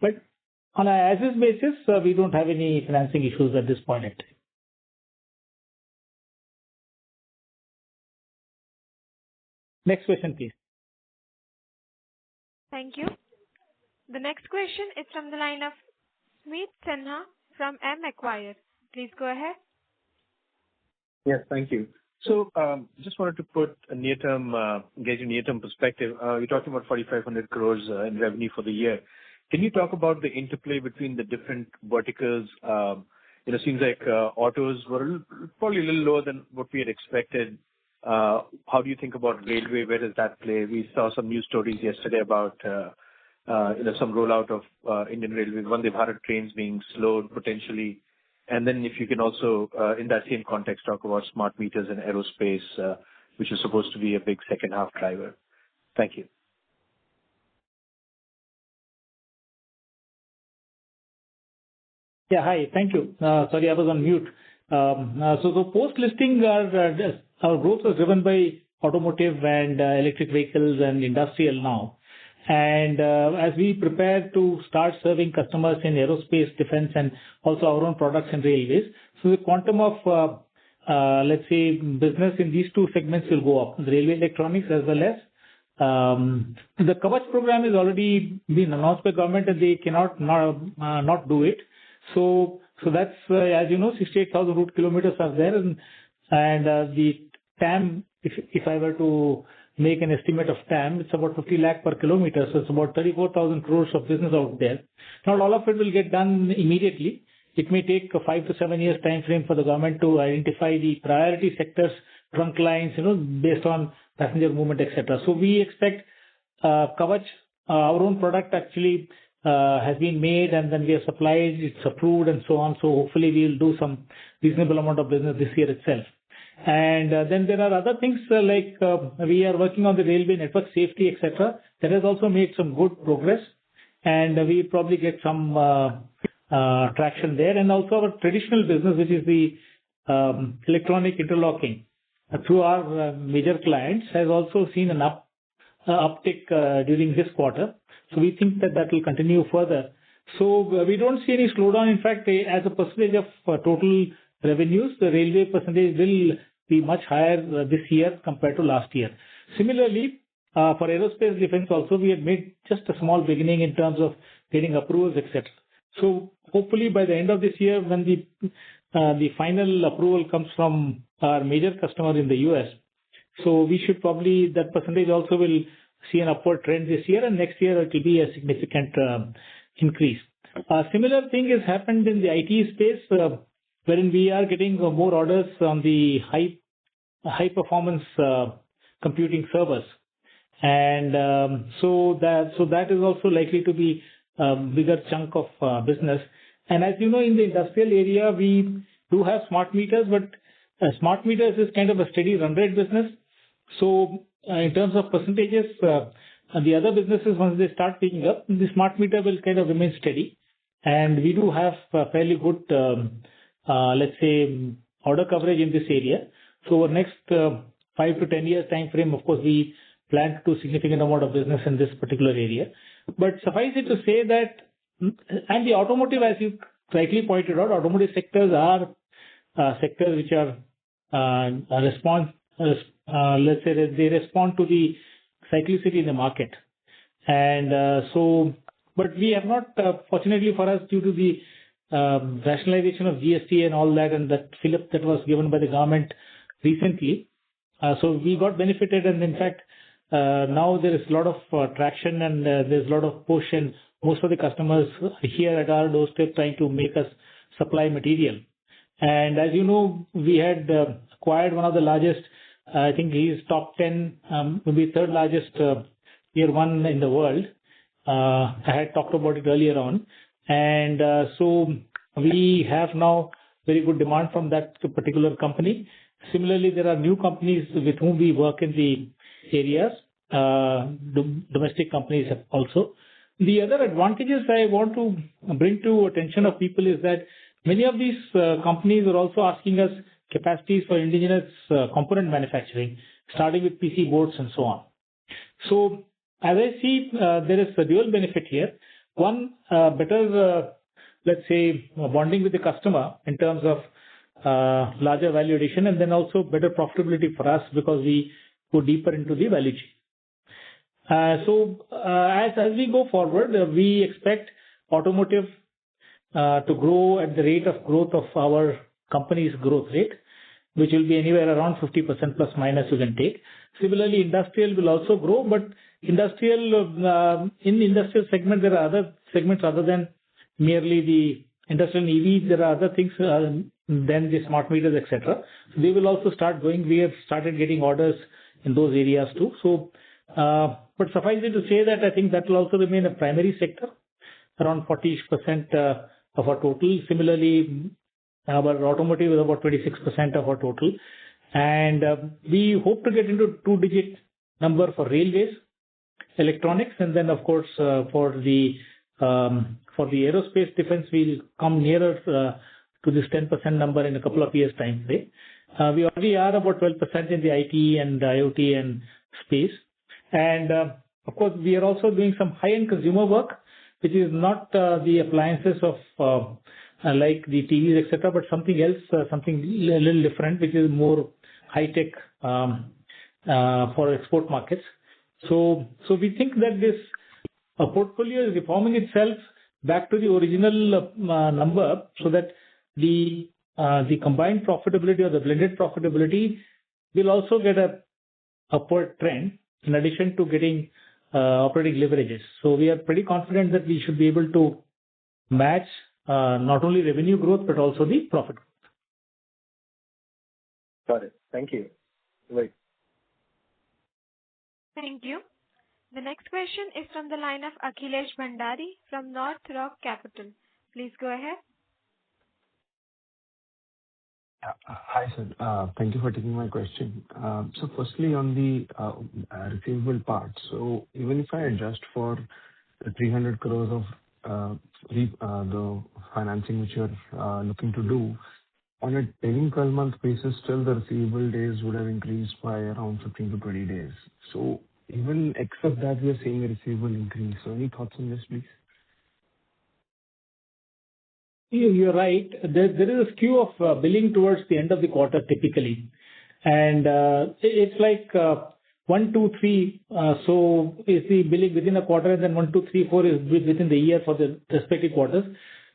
But on an as-is basis, we don't have any financing issues at this point in time. Next question, please. Thank you. The next question is from the line of Smeet Sinha from M Acquire. Please go ahead. Yes, thank you. So just wanted to put a near-term, engage in near-term perspective. You're talking about 4,500 crores in revenue for the year. Can you talk about the interplay between the different verticals? It seems like autos were probably a little lower than what we had expected. How do you think about railway? Where does that play? We saw some news stories yesterday about some rollout of Indian Railways, Vande Bharat trains being slowed potentially. And then if you can also, in that same context, talk about smart meters and aerospace, which is supposed to be a big second half driver. Thank you. Yeah, hi. Thank you. Sorry, I was on mute. So the post-listing, our growth was driven by automotive and electric vehicles and industrial now. And as we prepare to start serving customers in aerospace, defense, and also our own products and railways, so the quantum of, let's say, business in these two segments will go up, the railway electronics as well as the Kavach program is already been announced by government and they cannot not do it. So that's, as you know, 68,000 route kilometers are there, and the TAM, if I were to make an estimate of TAM, it's about 50 lakh per kilometer, so it's about 34,000 crores of business out there. Not all of it will get done immediately. It may take a 5 to 7 years time frame for the government to identify the priority sectors, trunk lines, based on passenger movement, etc. So we expect Kavach, our own product actually has been made and then we have supplied, it's approved and so on. So hopefully we'll do some reasonable amount of business this year itself. And then there are other things like we are working on the railway network safety, etc. That has also made some good progress, and we probably get some traction there. And also our traditional business, which is the electronic interlocking through our major clients, has also seen an uptick during this quarter. So we think that will continue further. So we don't see any slowdown. In fact, as a percentage of total revenues, the railway percentage will be much higher this year compared to last year. Similarly, for aerospace defense also, we had made just a small beginning in terms of getting approvals, etc. So hopefully by the end of this year, when the final approval comes from our major customer in the US, so we should probably, that percentage also will see an upward trend this year, and next year it will be a significant increase. A similar thing has happened in the IT space, wherein we are getting more orders on the high performance computing servers. And so that is also likely to be a bigger chunk of business. And as you know, in the industrial area, we do have smart meters, but smart meters is kind of a steady run rate business. So in terms of percentages, the other businesses, once they start picking up, the smart meter will kind of remain steady. And we do have fairly good, let's say, order coverage in this area. So over next 5 to 10 years time frame, of course, we plan to do significant amount of business in this particular area. But suffice it to say that, and the automotive, as you rightly pointed out, automotive sectors are sectors which are let's say that they respond to the cyclicity in the market. And but we have not, fortunately for us, due to the rationalization of GST and all that, and that fillip that was given by the government recently. So we got benefited, and in fact, now there is a lot of traction and there's a lot of push, and most of the customers here at our doorstep trying to make us supply material. And as you know, we had acquired one of the largest, I think he is top 10, maybe third largest tier one in the world. I had talked about it earlier on. And so we have now very good demand from that particular company. Similarly, there are new companies with whom we work in the areas, domestic companies also. The other advantages I want to bring to attention of people is that many of these companies are also asking us capacities for indigenous component manufacturing, starting with PC boards and so on. So as I see, there is a dual benefit here. One, better, let's say, bonding with the customer in terms of larger value addition, and then also better profitability for us because we go deeper into the value chain. So as we go forward, we expect automotive to grow at the rate of growth of our company's growth rate, which will be anywhere around 50% plus minus you can take. Similarly, industrial will also grow, but industrial in the industrial segment, there are other segments other than merely the industrial EVs. There are other things than the smart meters, etc. So they will also start going. We have started getting orders in those areas too. So, but suffice it to say that I think that will also remain a primary sector, around 40% of our total. Similarly, our automotive is about 26% of our total. And we hope to get into two-digit number for railways, electronics, and then of course for the aerospace defense, we'll come nearer to this 10% number in a couple of years' time. We already are about 12% in the IT and IoT and space. And of course, we are also doing some high-end consumer work, which is not the appliances of like the TVs, etc., but something else, something a little different, which is more high-tech for export markets. So we think that this portfolio is reforming itself back to the original number, so that the combined profitability or the blended profitability will also get a upward trend in addition to getting operating leverages. So we are pretty confident that we should be able to match not only revenue growth but also the profit growth. Got it. Thank you. Right. Thank you. The next question is from the line of Akhilesh Bhandari from North Rock Capital. Please go ahead. Hi, sir. Thank you for taking my question. So firstly, on the receivable part, so even if I adjust for the 300 crores of the financing which you're looking to do, on a trailing 12-month basis, still the receivable days would have increased by around 15 to 20 days. So even except that, we are seeing a receivable increase. So any thoughts on this, please? You're right. There is a skew of billing towards the end of the quarter typically. And it's like 1, 2, 3. So is the billing within a quarter, and then 1, 2, 3, 4 is within the year for the respective quarters.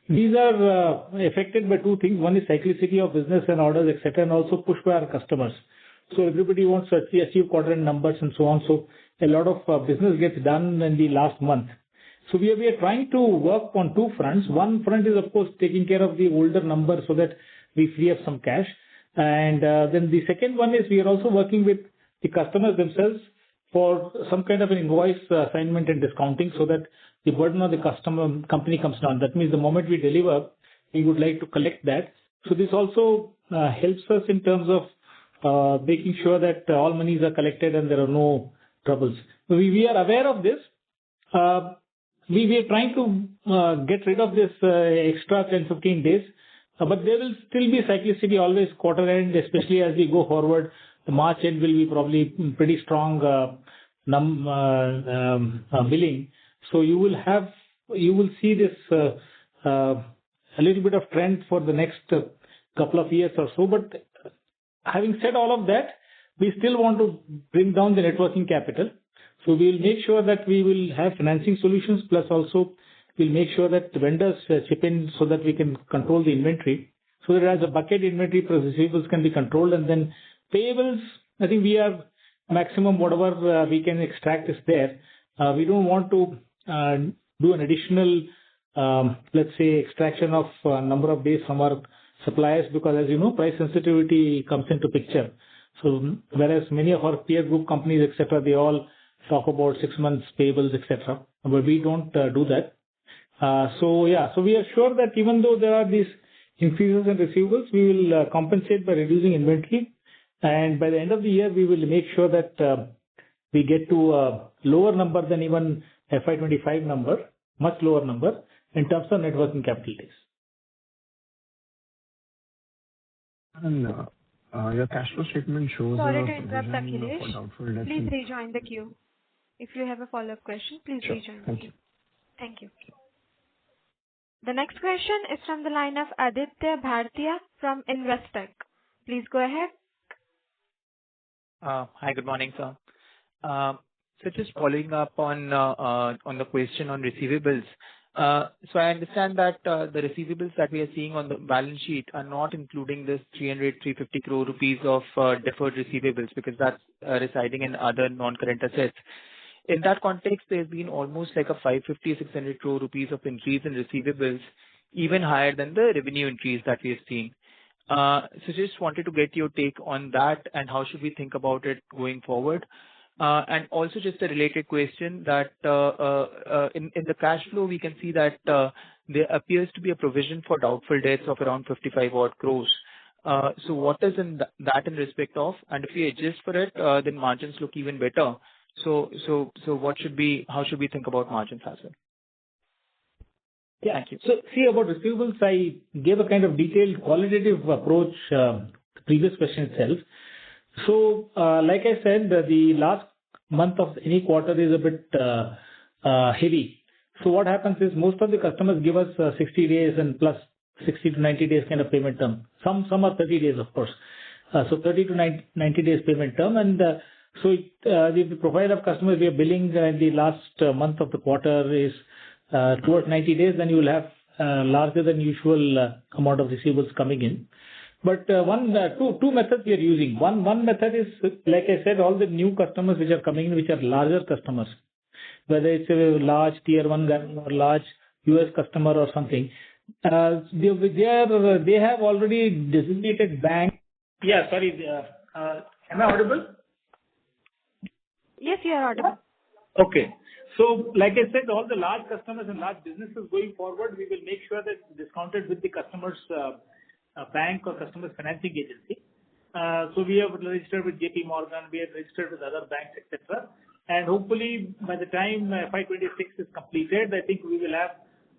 These are affected by two things. One is cyclicity of business and orders, etc., and also pushed by our customers. So everybody wants to achieve quarter-end numbers and so on. So a lot of business gets done in the last month. So we are trying to work on two fronts. One front is, of course, taking care of the older number so that we free up some cash. And then the second one is we are also working with the customers themselves for some kind of an invoice assignment and discounting so that the burden on the company comes down. That means the moment we deliver, we would like to collect that. So this also helps us in terms of making sure that all monies are collected and there are no troubles. We are aware of this. We are trying to get rid of this extra 10-15 days, but there will still be cyclicity always quarter end, especially as we go forward. The March end will be probably pretty strong billing. So you will see this a little bit of trend for the next couple of years or so. But having said all of that, we still want to bring down the net working capital. So we will make sure that we will have financing solutions, plus also we'll make sure that the vendors chip in so that we can control the inventory. So that as a bucket inventory, receivables can be controlled, and then payables, I think we have maximum whatever we can extract is there. We don't want to do an additional, let's say, extraction of number of days from our suppliers, because as you know, price sensitivity comes into picture. So whereas many of our peer group companies, etc., they all talk about 6 months payables, etc. But we don't do that. So we are sure that even though there are these increases in receivables, we will compensate by reducing inventory. And by the end of the year, we will make sure that we get to a lower number than even FY25 number, much lower number in terms of net working capital days. And your cash flow statement shows Sorry a to interrupt, provision Akhilesh. for doubtful debts. Please rejoin the queue. If you have a follow-up question, please Sure. rejoin the Thank queue. you. Thank you. The next question is from the line of Aditya Bhartia from Investec. Please go ahead. Hi, good morning, sir. So just following up on the question on receivables. So I understand that the receivables that we are seeing on the balance sheet are not including this 350 crore rupees of deferred receivables, because that's residing in other non-current assets. In that context, there's been almost like a 550-600 crore rupees of increase in receivables, even higher than the revenue increase that we are seeing. So just wanted to get your take on that, and how should we think about it going forward? And also just a related question that in the cash flow, we can see that there appears to be a provision for doubtful debts of around 55 odd crores. So what is in that in respect of? And if we adjust for it, then margins look even better. So how should we think about margins as well? Yeah. Thank you. So see, about receivables, I gave a kind of detailed qualitative approach the previous question itself. So like I said, the last month of any quarter is a bit heavy. So what happens is most of the customers give us 60 days and plus 60 to 90 days kind of payment term. Some are 30 days, of course. So 30 to 90 days payment term. And so the profile of customers we are billing in the last month of the quarter is towards 90 days, then you will have larger than usual amount of receivables coming in. But two methods we are using. One method is, like I said, all the new customers which are coming in, which are larger customers, whether it's a large tier 1 guy or large US customer or something. They have already designated bank. Yeah, sorry. Am I audible? Yes, you are audible. Okay. So, like I said, all the large customers and large businesses going forward, we will make sure that it's discounted with the customer's bank or customer's financing agency. So we have registered with JP Morgan, we have registered with other banks, etc. And hopefully, by the time FY26 is completed, I think we will have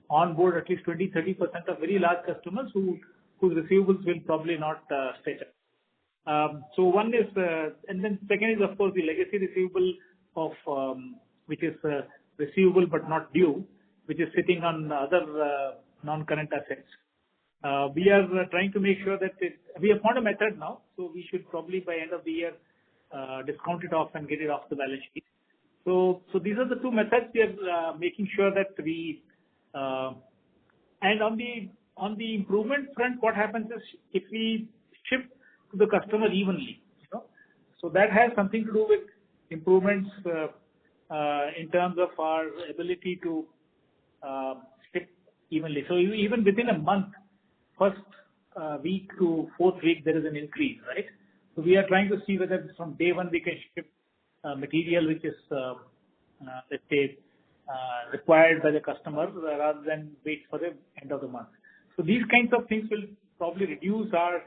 on board at least 20-30% of very large customers whose receivables will probably not stretch up. So one is, and then second is of course the legacy receivable of which is receivable but not due, which is sitting on other non-current assets. We are trying to make sure that we have found a method now, so we should probably by end of the year discount it off and get it off the balance sheet. So these are the two methods we are making sure that we. And on the improvement front, what happens is if we ship to the customer evenly, so that has something to do with improvements in terms of our ability to ship evenly. So even within a month, first week to fourth week, there is an increase, right? So we are trying to see whether from day one we can ship material which is, let's say, required by the customer rather than wait for the end of the month. So these kinds of things will probably reduce our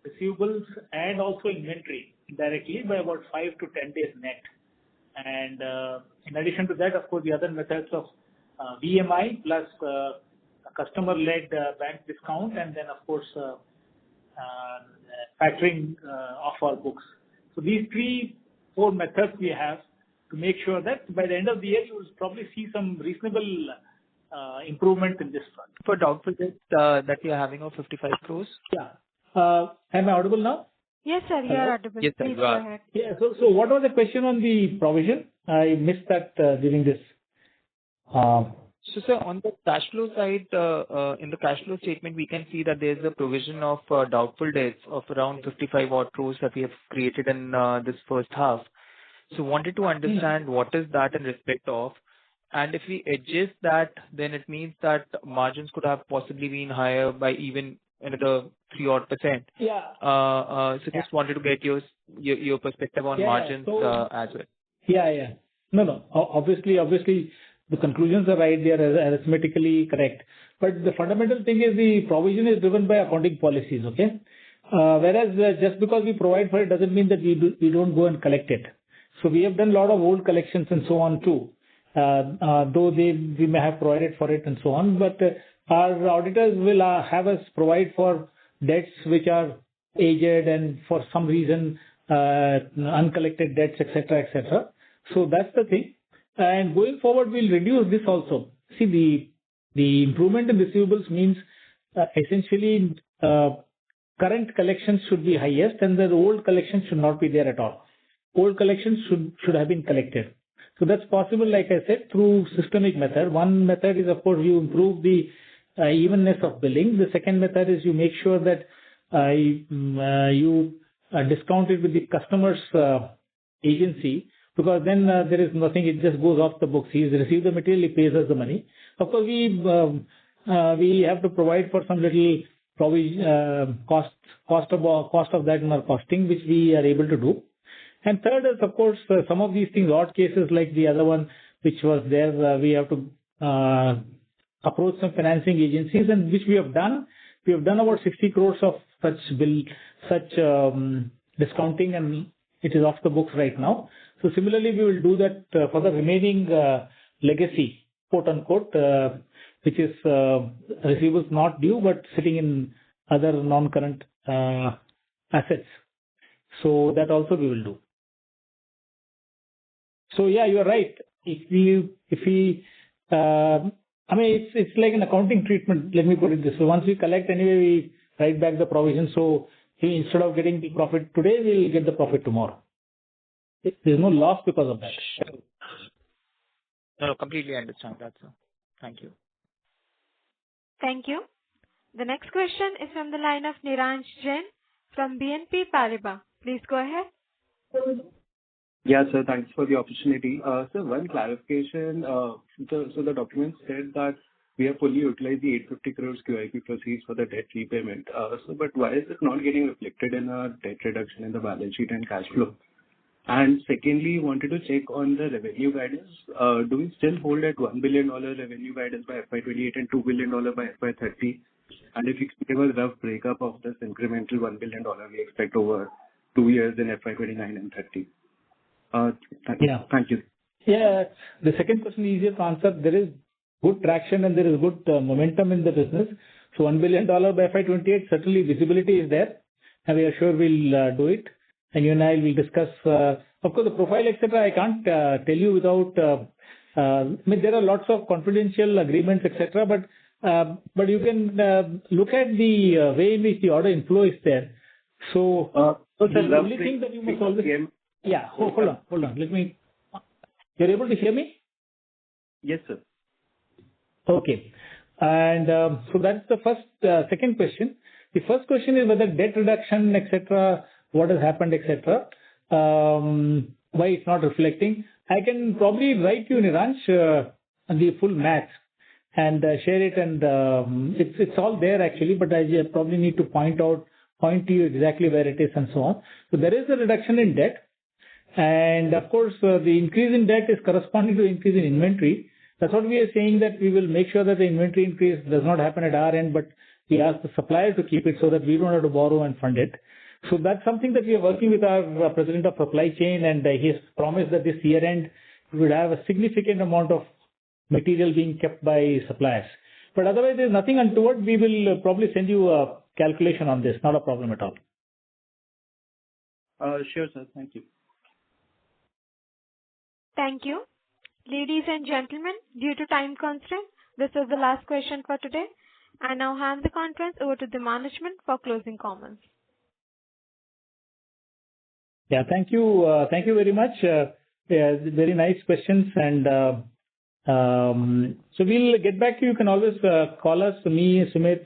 receivables and also inventory directly by about 5 to 10 days net. And in addition to that, of course, the other methods of VMI plus customer-led bank discount, and then of course factoring off our books. So these 3-4 methods we have to make sure that by the end of the year you will probably see some reasonable improvement in this front. For doubtful debt that you are having of 55 crores? Yeah. Am I audible now? Yes, sir, you are audible. Yes, sir, please go ahead. Yeah. So what was the question on the provision? I missed that during this. So, sir, on the cash flow side, in the cash flow statement, we can see that there is a provision of doubtful debts of around 55 odd crores that we have created in this first half. So, wanted to understand what is that in respect of, and if we adjust that, then it means that margins could have possibly been higher by even another 3 odd %. Yeah. So, just wanted to get your perspective on margins as well. Yeah. No. Obviously, the conclusions are right. They are arithmetically correct. But the fundamental thing is the provision is driven by accounting policies, okay? Whereas just because we provide for it doesn't mean that we don't go and collect it. So we have done a lot of old collections and so on too, though we may have provided for it and so on. But our auditors will have us provide for debts which are aged and for some reason uncollected debts, etc., etc. So that's the thing. And going forward, we'll reduce this also. See, the improvement in receivables means essentially current collections should be highest and the old collections should not be there at all. Old collections should have been collected. So that's possible, like I said, through systemic method. One method is, of course, you improve the evenness of billing. The second method is you make sure that you discount it with the customer's agency, because then there is nothing, it just goes off the books. He's received the material, he pays us the money. Of course, we have to provide for some little cost of that in our costing, which we are able to do. And third is, of course, some of these things, odd cases like the other one, which was there, we have to approach some financing agencies, and which we have done. We have done about 60 crores of such discounting, and it is off the books right now. So similarly, we will do that for the remaining legacy, quote unquote, which is receivables not due but sitting in other non-current assets. So that also we will do. So yeah, you are right. If we it's like an accounting treatment. Let me put it this way: once we collect, anyway, we write back the provision. So instead of getting the profit today, we'll get the profit tomorrow. There's no loss because of that. No, completely understand that, sir. Thank you. Thank you. The next question is from the line of Niransh Jain from BNP Paribas. Please go ahead. Yeah, sir. Thanks for the opportunity. So one clarification. So the document said that we have fully utilized the 850 crores QIP proceeds for the debt repayment. But why is it not getting reflected in our debt reduction in the balance sheet and cash flow? And secondly, wanted to check on the revenue guidance. Do we still hold at $1 billion revenue guidance by FY28 and $2 billion by FY30? And if you could give a rough breakup of this incremental $1 billion we expect over 2 years in FY29 and 30. Thank you. Yeah, the second question is easier to answer. There is good traction and there is good momentum in the business. So $1 billion by FY28, certainly visibility is there, and we are sure we'll do it. And you and I will discuss, of course, the profile, etc. I can't tell you without, there are lots of confidential agreements, etc. But you can look at the way in which the order inflow is there. So the only thing that you must always... Yeah, hold on. You're able to hear me? Yes, sir. Okay. And so that's the second question. The first question is whether debt reduction, etc., what has happened, etc., why it's not reflecting. I can probably write you, Niransh, the full math and share it, and it's all there actually, but I probably need to point to you exactly where it is and so on. So there is a reduction in debt, and of course the increase in debt is corresponding to increase in inventory. That's what we are saying, that we will make sure that the inventory increase does not happen at our end, but we ask the supplier to keep it so that we don't have to borrow and fund it. So that's something that we are working with our President of Supply Chain, and he has promised that this year end we would have a significant amount of material being kept by suppliers. But otherwise there's nothing untoward. We will probably send you a calculation on this. Not a problem at all. Sure, sir. Thank you. Thank you. Ladies and gentlemen, due to time constraint, this is the last question for today. I now hand the conference over to the management for closing comments. Yeah, thank you. Thank you very much. Very nice questions. And so we'll get back to you. You can always call us, me, Sumit,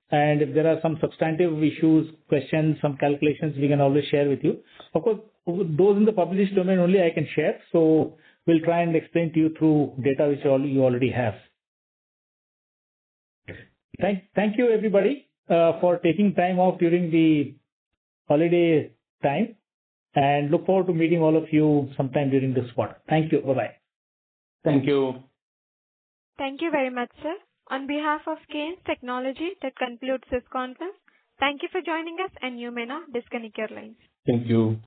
and if there are some substantive issues, questions, some calculations, we can always share with you. Of course, those in the published domain only I can share. So we'll try and explain to you through data which you already have. Thank you everybody for taking time off during the holiday time. and look forward to meeting all of you sometime during this quarter. Thank you. Bye-bye. Thank you. Thank you very much, sir. On behalf of Kaynes Technology, that concludes this conference. Thank you for joining us, and you may now disconnect your lines. Thank you.